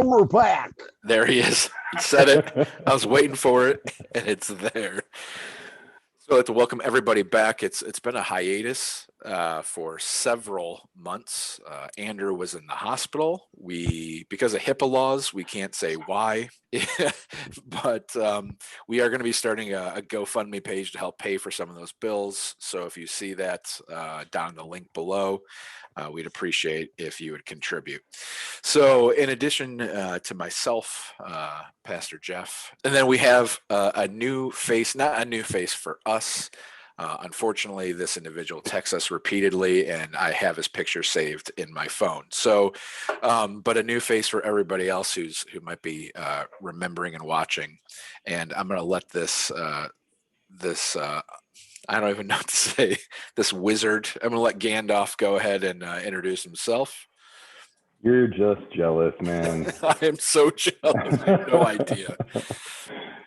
and we're back. There he is. He said it. I was waiting for it, and it's there. So I'd like to welcome everybody back. It's been a hiatus for several months. Andrew was in the hospital. Because of HIPAA laws, we can't say why, but we are going to be starting a GoFundMe page to help pay for some of those bills. So if you see that down the link below, we'd appreciate if you would contribute. So in addition to myself, Pastor Jeff, and then we have a new face, not a new face for us. Unfortunately, this individual texts us repeatedly, and I have his picture saved in my phone. So, but a new face for everybody else who might be remembering and watching. And I'm going to let this I don't even know what to say. This wizard. I'm going to let Gandalf go ahead and introduce himself. You're just jealous, man. I am so jealous. I have no idea.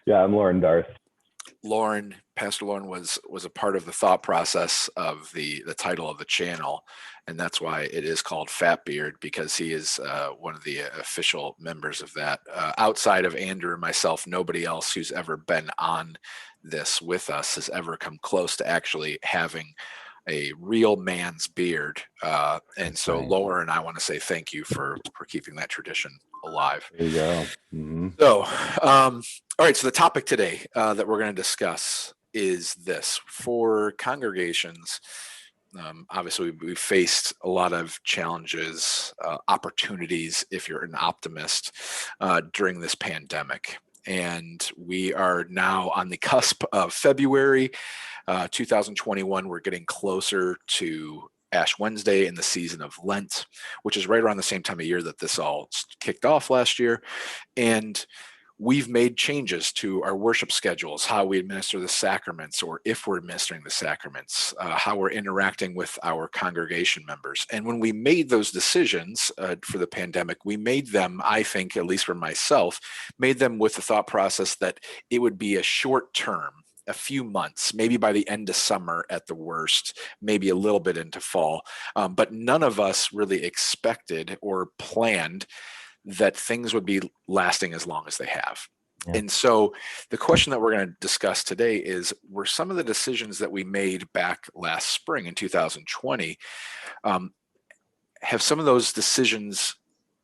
Yeah, I'm Lauren Darth. Pastor Lauren was a part of the thought process of the title of the channel, and that's why it is called Fat Beard, because he is one of the official members of that. Outside of Andrew and myself, nobody else who's ever been on this with us has ever come close to actually having a real man's beard. And so Lauren, I want to say thank you for keeping that tradition alive. There you go. Mm-hmm. So, all right. So the topic today that we're going to discuss is this: for congregations. Obviously, we've faced a lot of challenges, opportunities, if you're an optimist, during this pandemic. And we are now on the cusp of February 2021. We're getting closer to Ash Wednesday in the season of Lent, which is right around the same time of year that this all kicked off last year. And we've made changes to our worship schedules, how we administer the sacraments, or if we're administering the sacraments, how we're interacting with our congregation members. And when we made those decisions for the pandemic, we made them, I think, at least for myself, made them with the thought process that it would be a short term, a few months, maybe by the end of summer at the worst, maybe a little bit into fall. But none of us really expected or planned that things would be lasting as long as they have. Yeah. And so the question that we're going to discuss today is, were some of the decisions that we made back last spring in 2020, have some of those decisions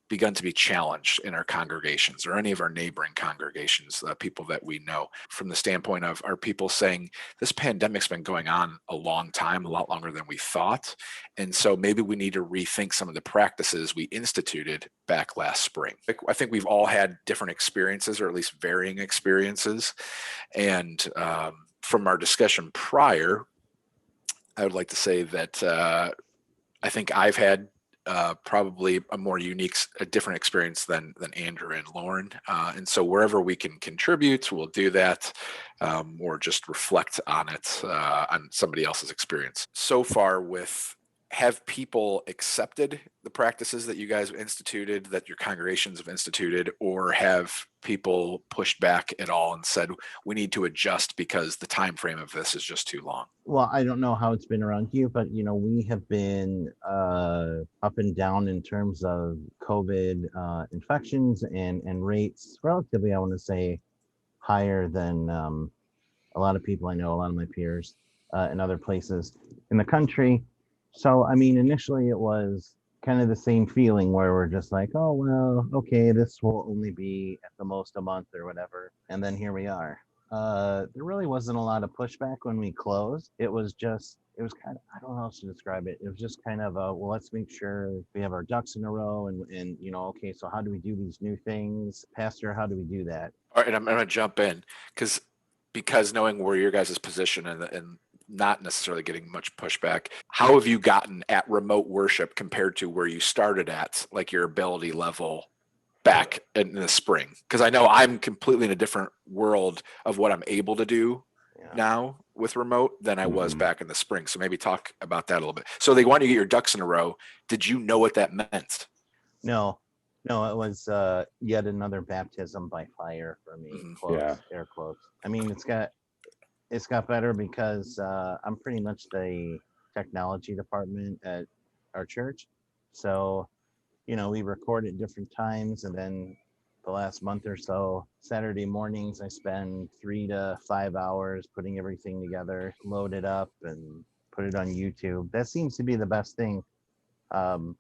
begun to be challenged in our congregations or any of our neighboring congregations, people that we know, from the standpoint of, are people saying this pandemic's been going on a long time, a lot longer than we thought, and so maybe we need to rethink some of the practices we instituted back last spring. I think we've all had different experiences, or at least varying experiences, and from our discussion prior, I would like to say that I think I've had probably a different experience than Andrew and Lauren. And so wherever we can contribute, we'll do that, or just reflect on it, on somebody else's experience. So far, have people accepted the practices that you guys have instituted, that your congregations have instituted, or have people pushed back at all and said, we need to adjust because the time frame of this is just too long? Well, I don't know how it's been around here, but we have been up and down in terms of COVID infections and rates, relatively, I want to say, higher than a lot of people I know, a lot of my peers in other places in the country. So, I mean, initially it was kind of the same feeling where we're just like, oh, well, okay, this will only be at the most a month or whatever. And then here we are. There really wasn't a lot of pushback when we closed. It was kind of, I don't know how else to describe it. It was just kind of well, let's make sure we have our ducks in a row and okay, so how do we do these new things? Pastor, how do we do that? All right, I'm going to jump in because knowing where your guys' position and not necessarily getting much pushback, how have you gotten at remote worship compared to where you started at, like your ability level back in the spring? Because I know I'm completely in a different world of what I'm able to do now with remote than I was back in the spring. So maybe talk about that a little bit. So they want you to get your ducks in a row. Did you know what that meant? No, it was yet another baptism by fire for me. Quotes, air quotes. I mean, it's got better because I'm pretty much the technology department at our church. So we record at different times, and then the last month or so, Saturday mornings, I spend 3 to 5 hours putting everything together, load it up, and put it on YouTube. That seems to be the best thing.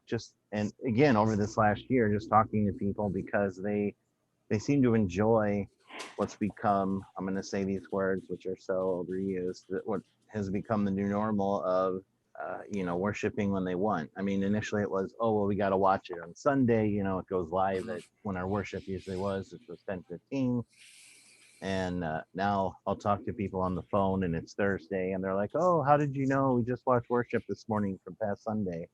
Just and again, over this last year, just talking to people because they seem to enjoy what's become. I'm going to say these words, which are so overused, that what has become the new normal of worshiping when they want. I mean, initially it was, oh, well, we got to watch it on Sunday. It goes live at when our worship usually was, which was 10:15. And now I'll talk to people on the phone and it's Thursday and they're like, oh, how did you know? We just watched worship this morning from past Sunday.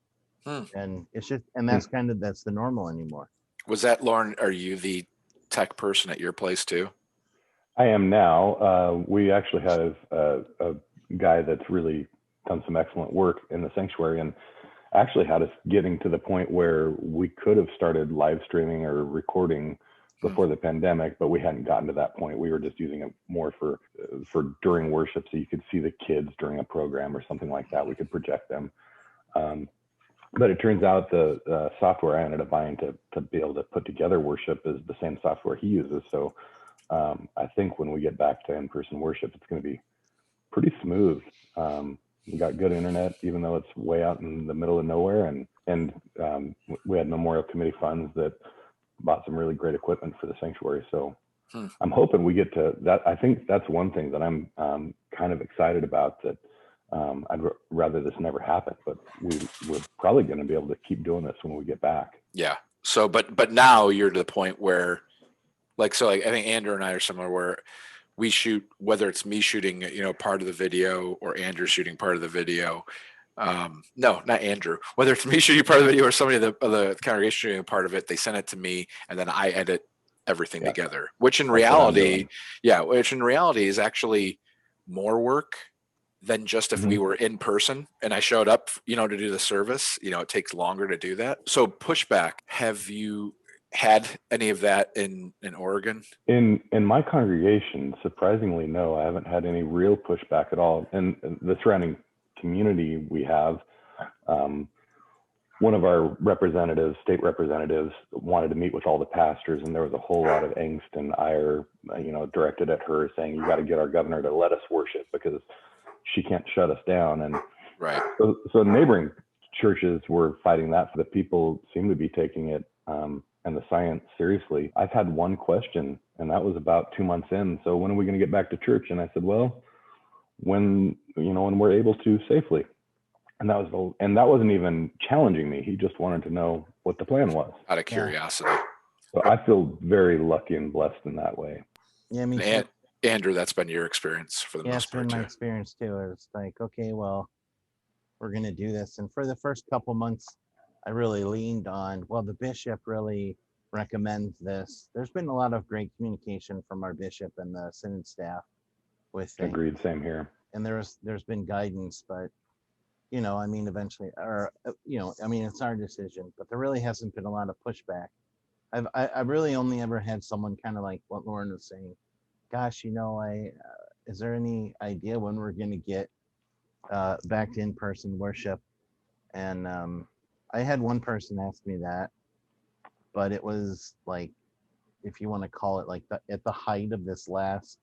And it's just, and that's that's the normal anymore. Was that, Lauren, are you the tech person at your place too? I am now. We actually have a guy that's really done some excellent work in the sanctuary and actually had us getting to the point where we could have started live streaming or recording before the pandemic, but we hadn't gotten to that point. We were just using it more for during worship, so you could see the kids during a program or something like that. We could project them. But it turns out the software I ended up buying to be able to put together worship is the same software he uses. So I think when we get back to in-person worship, it's going to be pretty smooth. We got good internet, even though it's way out in the middle of nowhere. And we had Memorial Committee funds that bought some really great equipment for the sanctuary. So I'm hoping we get to that. I think that's one thing that I'm kind of excited about, that I'd rather this never happened, but we're probably going to be able to keep doing this when we get back. Yeah. So, but now you're to the point where, like I think Andrew and I are similar, where we shoot, whether it's me shooting, part of the video or Andrew shooting part of the video. No, not Andrew. Whether it's me shooting part of the video or somebody of the congregation shooting part of it, they send it to me and then I edit everything together, which in reality is actually more work than just if we were in person and I showed up, to do the service. It takes longer to do that. So pushback, have you had any of that in Oregon? In my congregation, surprisingly, no, I haven't had any real pushback at all. And the surrounding community we have, one of our state representatives, wanted to meet with all the pastors, and there was a whole lot of angst and ire, directed at her, saying, you got to get our governor to let us worship because she can't shut us down. And right. So neighboring churches were fighting that. The people seem to be taking it and the science seriously. I've had one question, and that was about 2 months in. So when are we going to get back to church? And I said, well, when we're able to safely. And that wasn't even challenging me. He just wanted to know what the plan was. Out of curiosity. So I feel very lucky and blessed in that way. Yeah, me too. And Andrew, that's been your experience for the most part. Yeah, it's been my experience too. It's like, okay, well, we're going to do this. And for the first couple months, I really leaned on, well, the bishop really recommends this. There's been a lot of great communication from our bishop and the synod staff with things. Agreed, same here. And there's been guidance, but eventually, it's our decision, but there really hasn't been a lot of pushback. I've really only ever had someone kind of like what Lauren was saying, gosh, is there any idea when we're going to get back to in-person worship? And I had one person ask me that, but it was like, if you want to call it like at the height of this last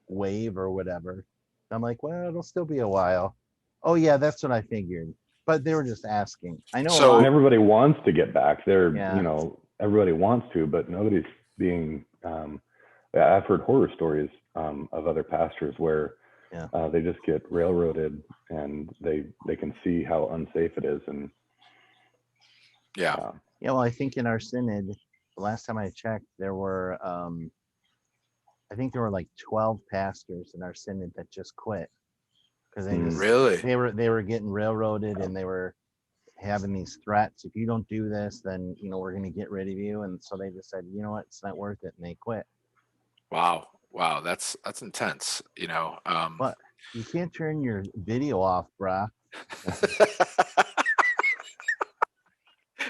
wave or whatever. I'm like, well, it'll still be a while. Oh yeah, that's what I figured. But they were just asking. I know. So everybody wants to get back. Everybody wants to, but nobody's being. I've heard horror stories of other pastors where they just get railroaded, and they can see how unsafe it is. And well, I think in our synod, the last time I checked, there were I think there were like 12 pastors in our synod that just quit because they were getting railroaded, and they were having these threats. If you don't do this, then we're going to get rid of you. And so they just said, you know what, it's not worth it, and they quit. Wow, that's intense. But you can't turn your video off, brah.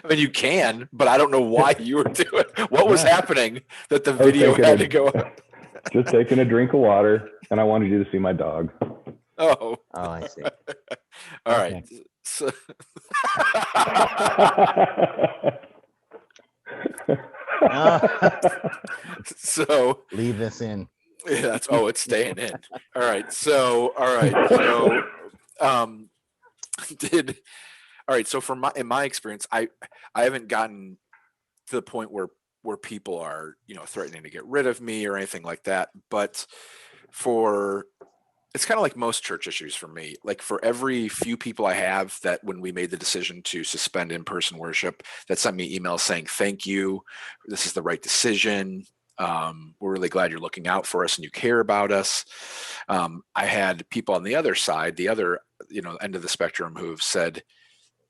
I mean, you can, but I don't know why you were doing it. What was happening that the video had to go up? Just taking a drink of water, and I wanted you to see my dog. Oh, I see. All right. So So leave this in. yeah, it's staying in. All right. So did all right. So in my experience, I haven't gotten to the point where people are, threatening to get rid of me or anything like that. But for it's kind of like most church issues for me. Like for every few people I have that when we made the decision to suspend in-person worship that sent me emails saying, thank you, this is the right decision. We're really glad you're looking out for us and you care about us. I had people on the other side, the other, end of the spectrum who've said,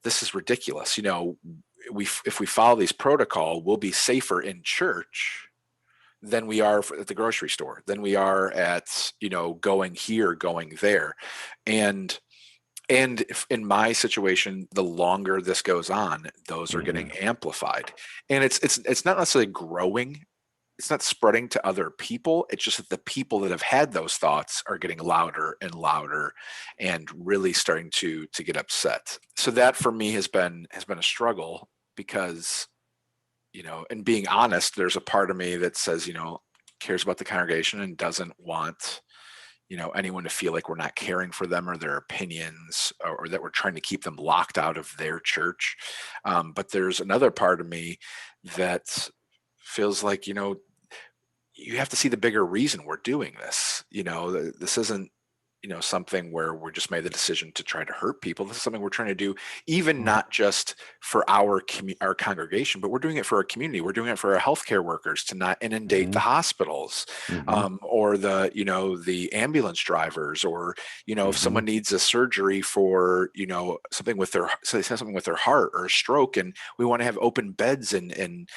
this is ridiculous. If we follow these protocol, we'll be safer in church than we are at the grocery store, than we are at, going here, going there. And if in my situation, the longer this goes on, those are getting amplified. And it's not necessarily growing. It's not spreading to other people. It's just that the people that have had those thoughts are getting louder and louder and really starting to get upset. So that for me has been a struggle because, and being honest, there's a part of me that says, cares about the congregation and doesn't want, anyone to feel like we're not caring for them or their opinions or that we're trying to keep them locked out of their church. But there's another part of me that feels like, you have to see the bigger reason we're doing this. This isn't, something where we're just made the decision to try to hurt people. This is something we're trying to do, even not just for our congregation, but we're doing it for our community. We're doing it for our healthcare workers to not inundate the hospitals, or the ambulance drivers, or, if someone needs a surgery for, something with their heart or a stroke, and we want to have open beds and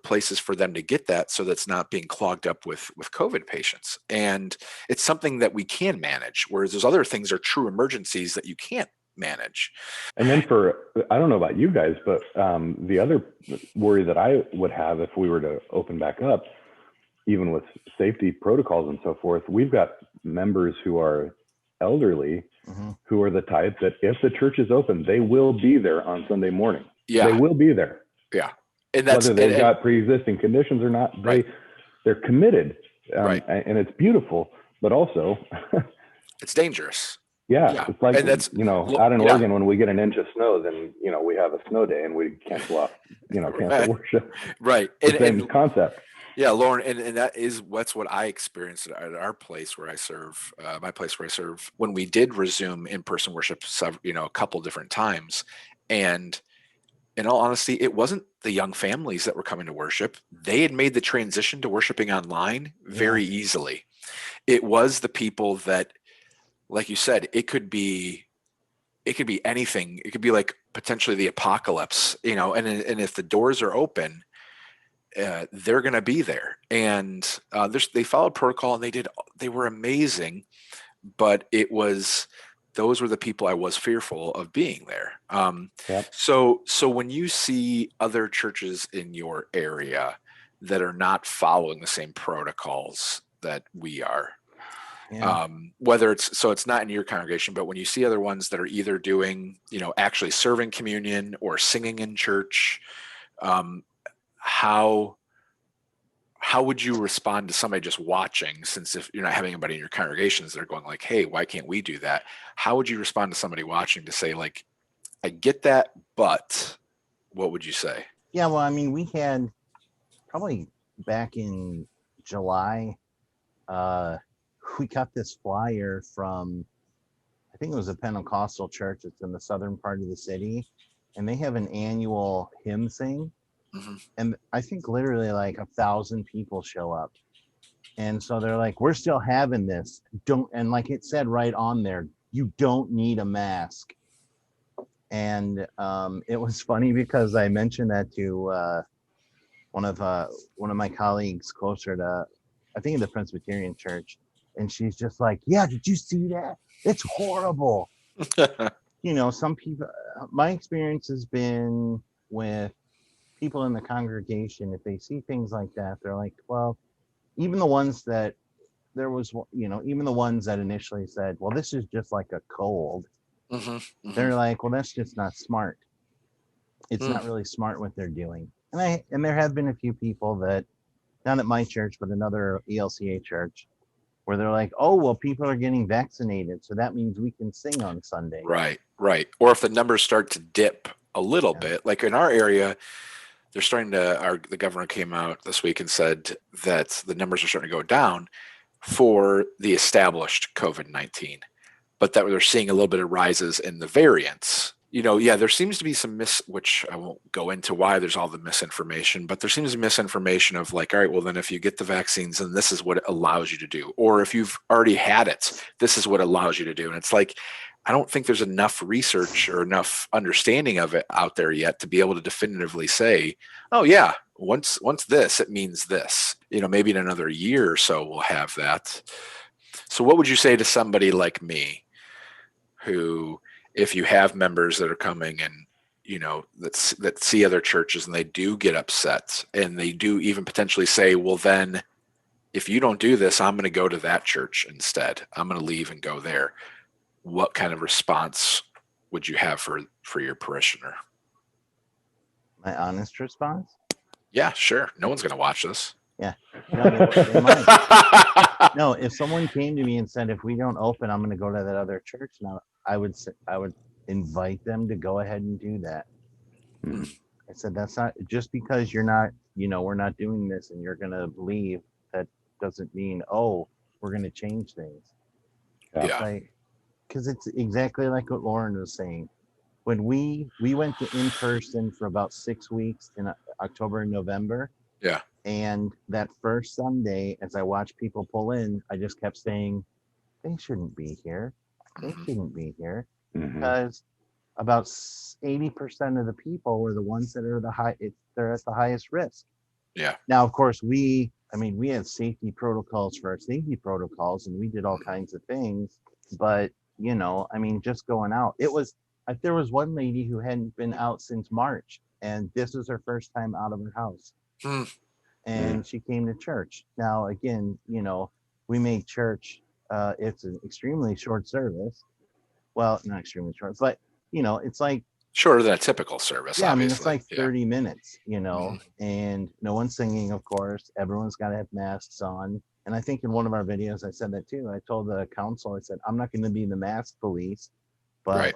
places for them to get that so that's not being clogged up with COVID patients. And it's something that we can manage, whereas those other things are true emergencies that you can't manage. And then I don't know about you guys, but the other worry that I would have if we were to open back up, even with safety protocols and so forth, we've got members who are elderly, who are the type that if the church is open, they will be there on Sunday morning. Yeah. They will be there. Yeah. And that's whether they've got pre-existing conditions or not, they're committed. And it's beautiful, but also it's dangerous. Yeah. It's like, out in Oregon, when we get an inch of snow, then, we have a snow day and we cancel worship. Right. Same concept. Yeah, Lauren, and that's what I experienced at our place where I serve, my place where I serve, when we did resume in-person worship, a couple different times. And in all honesty, it wasn't the young families that were coming to worship. They had made the transition to worshiping online very easily. It was the people that, like you said, it could be anything. It could be like potentially the apocalypse, and if the doors are open, they're going to be there. And they followed protocol and they were amazing, but those were the people I was fearful of being there. So when you see other churches in your area that are not following the same protocols that we are, whether it's not in your congregation, but when you see other ones that are either doing, actually serving communion or singing in church, how would you respond to somebody just watching, since if you're not having anybody in your congregations, they're going like, hey, why can't we do that? How would you respond to somebody watching to say like, I get that, but what would you say? Yeah, well, I mean, we had probably back in July, we got this flyer from, I think it was a Pentecostal church. It's in the southern part of the city, and they have an annual hymn thing. And I think literally like 1,000 people show up. And so they're like, we're still having this. And like it said right on there, you don't need a mask. And it was funny because I mentioned that to one of my colleagues closer to, I think, in the Presbyterian church. And she's just like, yeah, did you see that? It's horrible. Some people, my experience has been with people in the congregation, if they see things like that, they're like, well, even the ones that initially said, well, this is just like a cold. They're like, well, that's just not smart. It's not really smart what they're doing. And there have been a few people that, not at my church, but another ELCA church, where they're like, oh, well, people are getting vaccinated, so that means we can sing on Sunday. Right. Or if the numbers start to dip a little bit, like in our area, they're starting to, the governor came out this week and said that the numbers are starting to go down for the established COVID-19, but that they're seeing a little bit of rises in the variants. There seems to be some which I won't go into why there's all the misinformation, but there seems to be misinformation of like, all right, well, then if you get the vaccines, then this is what it allows you to do. Or if you've already had it, this is what it allows you to do. And it's like, I don't think there's enough research or enough understanding of it out there yet to be able to definitively say, oh yeah, once this, it means this. Maybe in another year or so we'll have that. So what would you say to somebody like me who, if you have members that are coming and that see other churches and they do get upset and they do even potentially say, well, then if you don't do this, I'm going to go to that church instead. I'm going to leave and go there. What kind of response would you have for your parishioner? My honest response? Yeah, sure. No one's going to watch this. Yeah. No, they might. No, if someone came to me and said, if we don't open, I'm going to go to that other church now, I would invite them to go ahead and do that. Hmm. I said, that's not just because you're not, we're not doing this and you're going to leave. That doesn't mean, oh, we're going to change things. Yeah. Because it's exactly like what Lauren was saying. When we went to in person for about 6 weeks in October and November. Yeah. And that first Sunday, as I watched people pull in, I just kept saying, they shouldn't be here. They shouldn't be here. Because about 80% of the people were the ones that are they're at the highest risk. Yeah. Now, of course, we had safety protocols for our safety protocols, and we did all kinds of things. But, just going out, there was one lady who hadn't been out since March, and this was her first time out of her house. And she came to church. Now, again, we make church, it's an extremely short service. Well, not extremely short, but, it's like shorter than a typical service. Yeah, obviously. it's like 30 minutes, and no one's singing, of course. Everyone's got to have masks on. And I think in one of our videos, I said that too. I told the council, I said, I'm not going to be the mask police, but,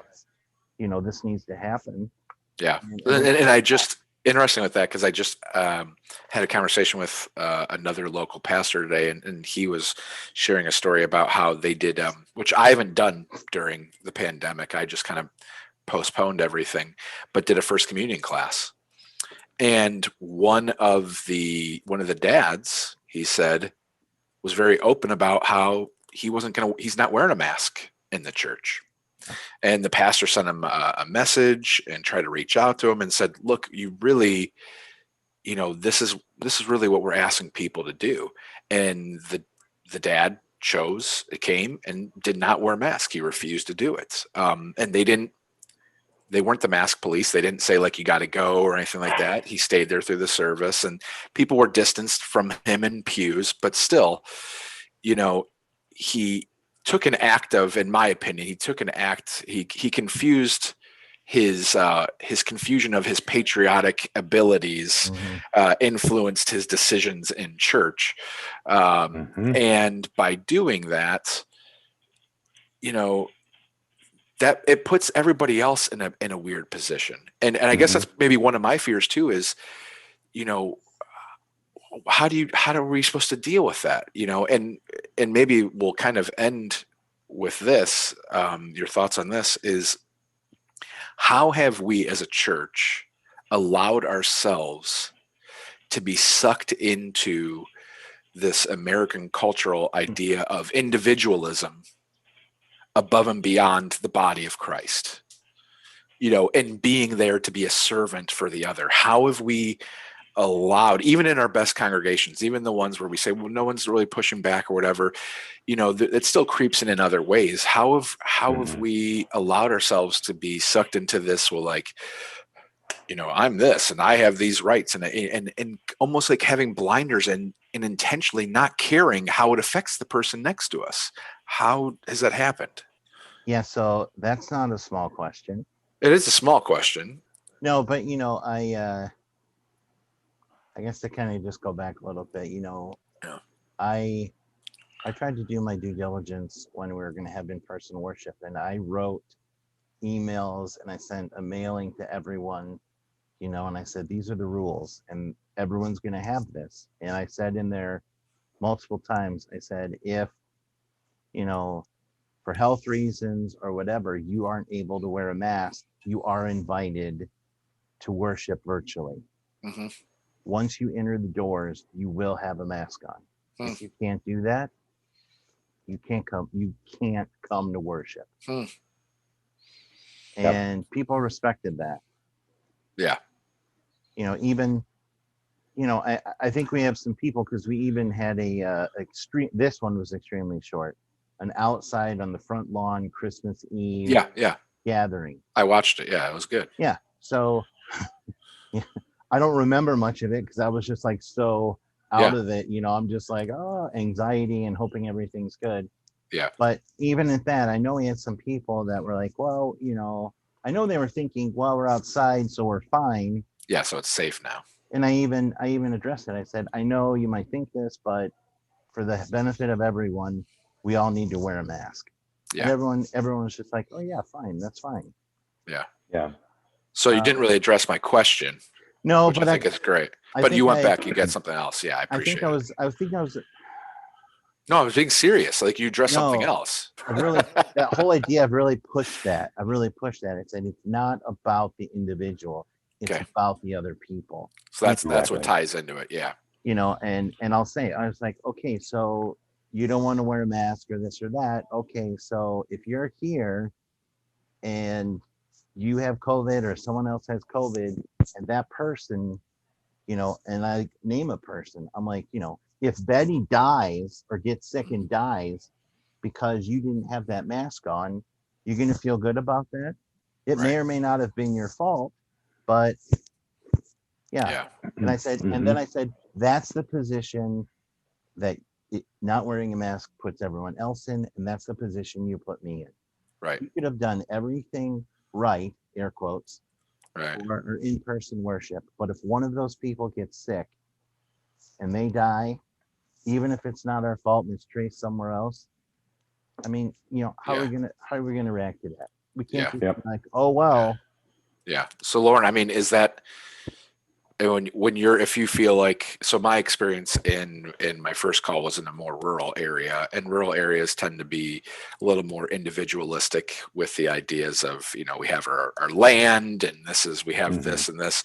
this needs to happen. Yeah. And I just, interesting with that, because I just had a conversation with another local pastor today, and he was sharing a story about how they did, which I haven't done during the pandemic. I just kind of postponed everything, but did a first communion class. And one of the dads, he said, was very open about how he's not wearing a mask in the church. And the pastor sent him a message and tried to reach out to him and said, look, you really, this is really what we're asking people to do. And the dad came and did not wear a mask. He refused to do it. And they weren't the mask police. They didn't say like, you got to go or anything like that. He stayed there through the service, and people were distanced from him in pews, but still, he took an act of, in my opinion, he confused his confusion of his patriotic abilities influenced his decisions in church. And by doing that, that it puts everybody else in a weird position. And I guess that's maybe one of my fears too, is, how are we supposed to deal with that? And maybe we'll kind of end with this. Your thoughts on this is, how have we as a church allowed ourselves to be sucked into this American cultural idea of individualism above and beyond the body of Christ, and being there to be a servant for the other? How have we allowed, even in our best congregations, even the ones where we say, well, no one's really pushing back or whatever, it still creeps in other ways. How have we allowed ourselves to be sucked into this? Well, like, I'm this and I have these rights, and almost like having blinders and intentionally not caring how it affects the person next to us. How has that happened? Yeah, so that's not a small question. It is a small question. No, but I guess to kind of just go back a little bit, Yeah. I tried to do my due diligence when we were going to have in-person worship, and I wrote emails and I sent a mailing to everyone, and I said, these are the rules and everyone's going to have this. And I said in there multiple times, I said, if, for health reasons or whatever, you aren't able to wear a mask, you are invited to worship virtually. Mm-hmm. Once you enter the doors, you will have a mask on. If you can't do that, you can't come to worship. And people respected that. Yeah. Even, I think we have some people, because we even had this one was extremely short, an outside on the front lawn Christmas Eve gathering. I watched it. Yeah, it was good. Yeah. So I don't remember much of it because I was just like so out of it. I'm just like, anxiety and hoping everything's good. Yeah. But even at that, I know we had some people that were like, well, I know they were thinking, well, we're outside, so we're fine. Yeah, so it's safe now. And I even addressed it. I said, I know you might think this, but for the benefit of everyone, we all need to wear a mask. Yeah. And everyone was just like, oh yeah, fine, that's fine. Yeah. Yeah. So you didn't really address my question. No, which but I think it's great. But you went back, you got something else. Yeah, I appreciate it. I was No, I was being serious. Like you addressed something else. That whole idea, I've really pushed that. It's said it's not about the individual. It's about the other people. So that's what ties into it. Yeah. And I'll say, I was like, okay, so you don't want to wear a mask or this or that. Okay, so if you're here and you have COVID or someone else has COVID and that person, and I name a person, I'm like, if Betty dies or gets sick and dies because you didn't have that mask on, you're going to feel good about that. It may or may not have been your fault, but yeah. And I said, and then I said, that's the position that not wearing a mask puts everyone else in. And that's the position you put me in. Right. You could have done everything right, air quotes, right, or in-person worship. But if one of those people gets sick and they die, even if it's not our fault and it's traced somewhere else, I mean, how are we gonna react to that? We can't be like, oh well. Yeah. So Lauren, I mean, is that if you feel like, so my experience in my first call was in a more rural area, and rural areas tend to be a little more individualistic with the ideas of, we have our land and we have this and this.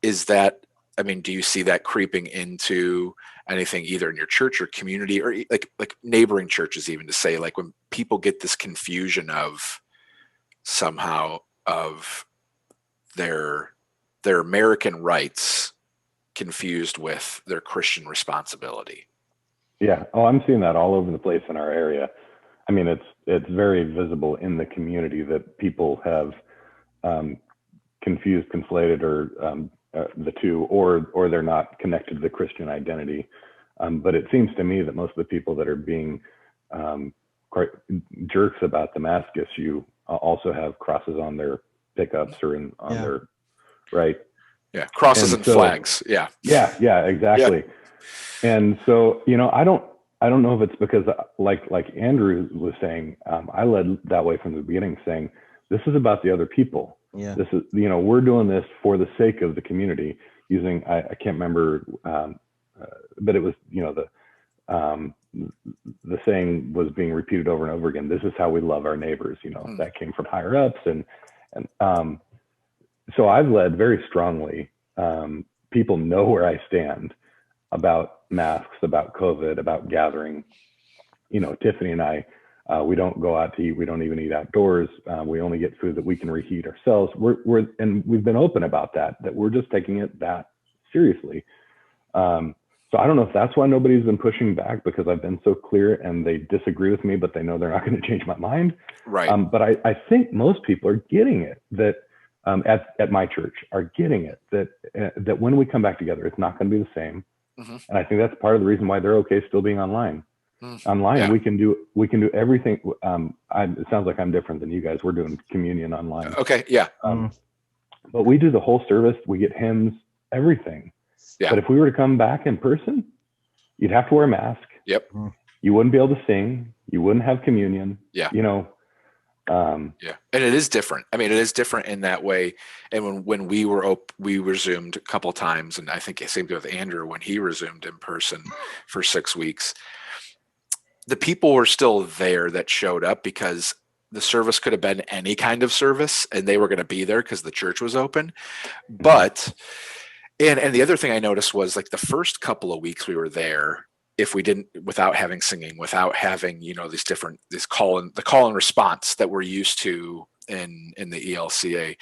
Is that, I mean, do you see that creeping into anything either in your church or community or like neighboring churches, even to say, like, when people get this confusion of somehow of their American rights confused with their Christian responsibility? Yeah. Oh, I'm seeing that all over the place in our area. I mean, it's very visible in the community that people have conflated or the two, or they're not connected to the Christian identity. But it seems to me that most of the people that are being quite jerks about the mask issue also have crosses on their pickups or on their right. Yeah, crosses and flags. Yeah. Yeah, exactly. Yeah. And so, I don't know if it's because, like Andrew was saying, I led that way from the beginning, saying this is about the other people. Yeah. This is, we're doing this for the sake of the community. Using, I can't remember, but it was, the saying was being repeated over and over again. This is how we love our neighbors. That came from higher ups, and so I've led very strongly. People know where I stand about masks, about COVID, about gathering. Tiffany and I, we don't go out to eat. We don't even eat outdoors. We only get food that we can reheat ourselves. And we've been open about that we're just taking it that seriously. So I don't know if that's why nobody's been pushing back, because I've been so clear and they disagree with me, but they know they're not going to change my mind. Right. But I think most people are getting it, that at my church are getting it, that when we come back together, it's not going to be the same. And I think that's part of the reason why they're okay still being online. Online, we can do everything. It sounds like I'm different than you guys. We're doing communion online. Okay. Yeah. But we do the whole service. We get hymns, everything. Yeah. But if we were to come back in person, you'd have to wear a mask. Yep. You wouldn't be able to sing. You wouldn't have communion. Yeah. You know. Yeah, and it is different. I mean, it is different in that way. And when we were we resumed a couple of times, and I think same thing with Andrew when he resumed in person for 6 weeks. The people were still there that showed up because the service could have been any kind of service, and they were going to be there because the church was open. But and the other thing I noticed was like the first couple of weeks we were there, if we didn't, without having singing, without having, this call and response that we're used to in the ELCA,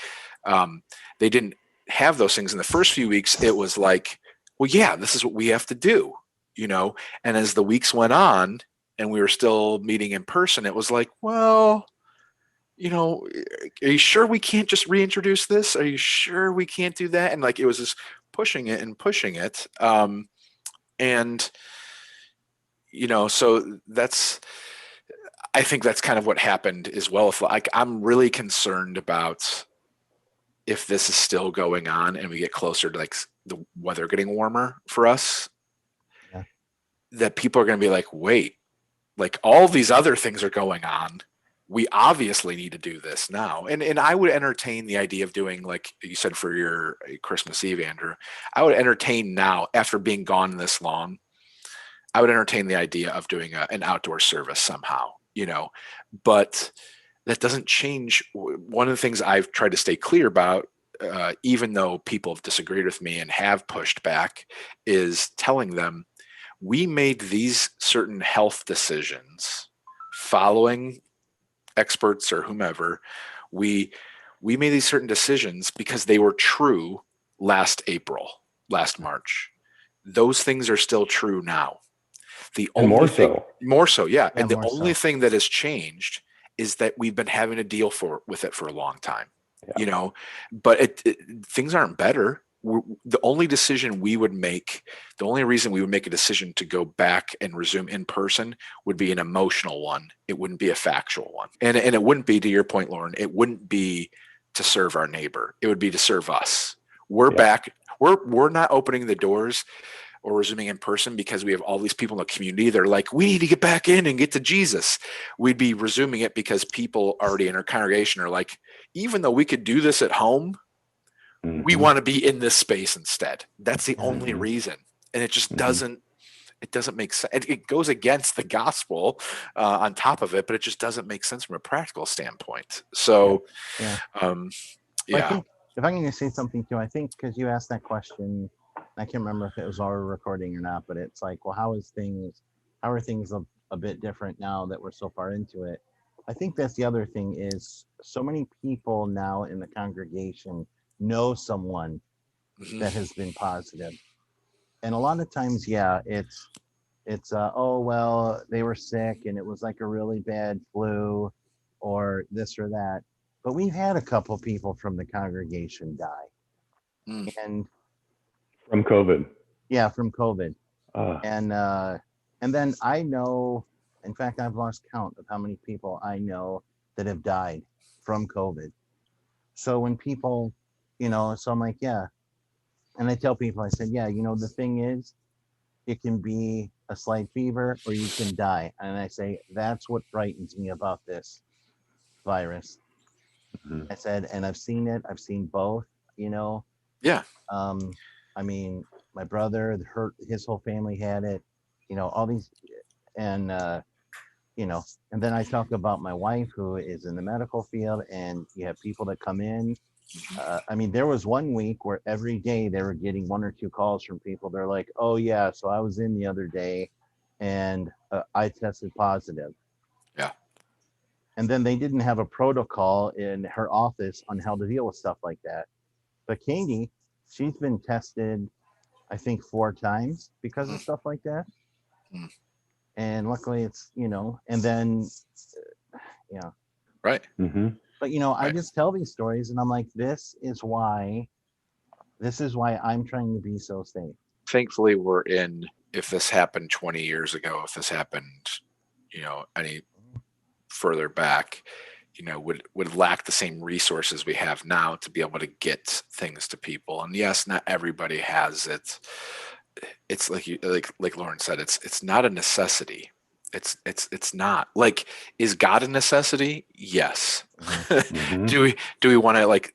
they didn't have those things in the first few weeks. It was like, well, yeah, this is what we have to do, and as the weeks went on and we were still meeting in person, it was like, well, are you sure we can't just reintroduce this? Are you sure we can't do that? And like, it was just pushing it and pushing it. And so I think that's kind of what happened as well. If like, I'm really concerned about if this is still going on and we get closer to like the weather getting warmer for us, that people are going to be like, wait, like all these other things are going on. We obviously need to do this now. And I would entertain the idea of doing, like you said, for your Christmas Eve, Andrew, I would entertain now, after being gone this long, I would entertain the idea of doing an outdoor service somehow, but that doesn't change. One of the things I've tried to stay clear about, even though people have disagreed with me and have pushed back, is telling them we made these certain health decisions following experts or whomever. We made these certain decisions because they were true last March. Those things are still true now. The only thing, more so, yeah. And the only thing that has changed is that we've been having to deal with it for a long time, but things aren't better. The only reason we would make a decision to go back and resume in person would be an emotional one. It wouldn't be a factual one. And it wouldn't be, to your point, Lauren, it wouldn't be to serve our neighbor. It would be to serve us. We're back. We're not opening the doors or resuming in person because we have all these people in the community that are like, we need to get back in and get to Jesus. We'd be resuming it because people already in our congregation are like, even though we could do this at home, we want to be in this space instead. That's the only reason. And it just doesn't make sense. It goes against the gospel on top of it, but it just doesn't make sense from a practical standpoint. So, if I can just say something too, I think because you asked that question, I can't remember if it was our recording or not, but it's like, well, how are things a bit different now that we're so far into it? I think that's the other thing is so many people now in the congregation know someone that has been positive. And a lot of times, it's oh, well, they were sick and it was like a really bad flu or this or that. But we've had a couple people from the congregation die. And from COVID. Yeah, from COVID. And then I know, in fact, I've lost count of how many people I know that have died from COVID. So when people, so I'm like, yeah. And I tell people, I said, yeah, the thing is, it can be a slight fever or you can die. And I say, that's what frightens me about this virus. I said, and I've seen it. I've seen both, Yeah. I mean, my brother, his whole family had it, all these, and, and then I talk about my wife who is in the medical field, and you have people that come in. I mean, there was one week where every day they were getting 1 or 2 calls from people. They're like, oh yeah, so I was in the other day and I tested positive. Yeah. And then they didn't have a protocol in her office on how to deal with stuff like that. But Katie, she's been tested, I think 4 times because of stuff like that. And luckily it's, and then, Right. But, I just tell these stories and I'm like, this is why I'm trying to be so safe. Thankfully, if this happened 20 years ago, if this happened, any further back, would lack the same resources we have now to be able to get things to people. And yes, not everybody has it. It's like Lauren said, it's not a necessity. It's not. Like, is God a necessity? Yes. Mm-hmm. Do we want to like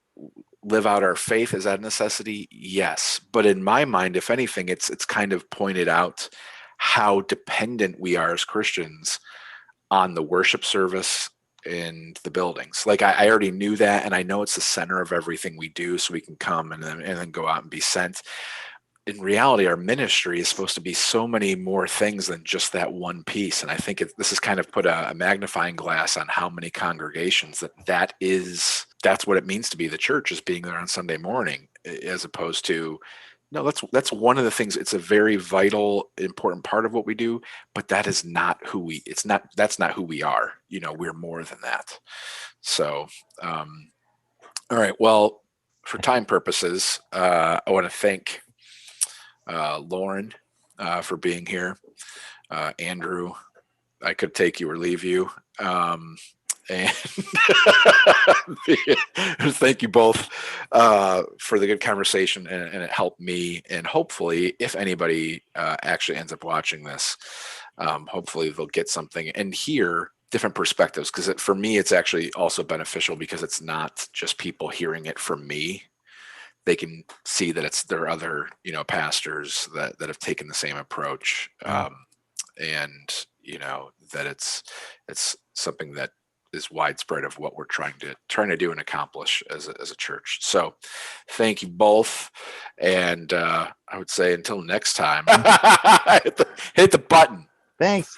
live out our faith? Is that a necessity? Yes. But in my mind, if anything, it's kind of pointed out how dependent we are as Christians on the worship service in the buildings. Like I already knew that, and I know it's the center of everything we do, so we can come and then go out and be sent. In reality, our ministry is supposed to be so many more things than just that one piece. And I think this has kind of put a magnifying glass on how many congregations that's what it means to be the church, is being there on Sunday morning, as opposed to, no, that's one of the things. It's a very vital, important part of what we do, but that is not that's not who we are. We're more than that. So, all right. Well, for time purposes, I want to thank Lauren for being here. Andrew, I could take you or leave you. And thank you both for the good conversation, and it helped me. And hopefully, if anybody actually ends up watching this, hopefully they'll get something and hear different perspectives, because for me, it's actually also beneficial, because it's not just people hearing it from me. They can see that there are other, pastors that have taken the same approach, and that it's something that is widespread of what we're trying to do and accomplish as a church. So, thank you both, and I would say until next time, hit the button. Thanks.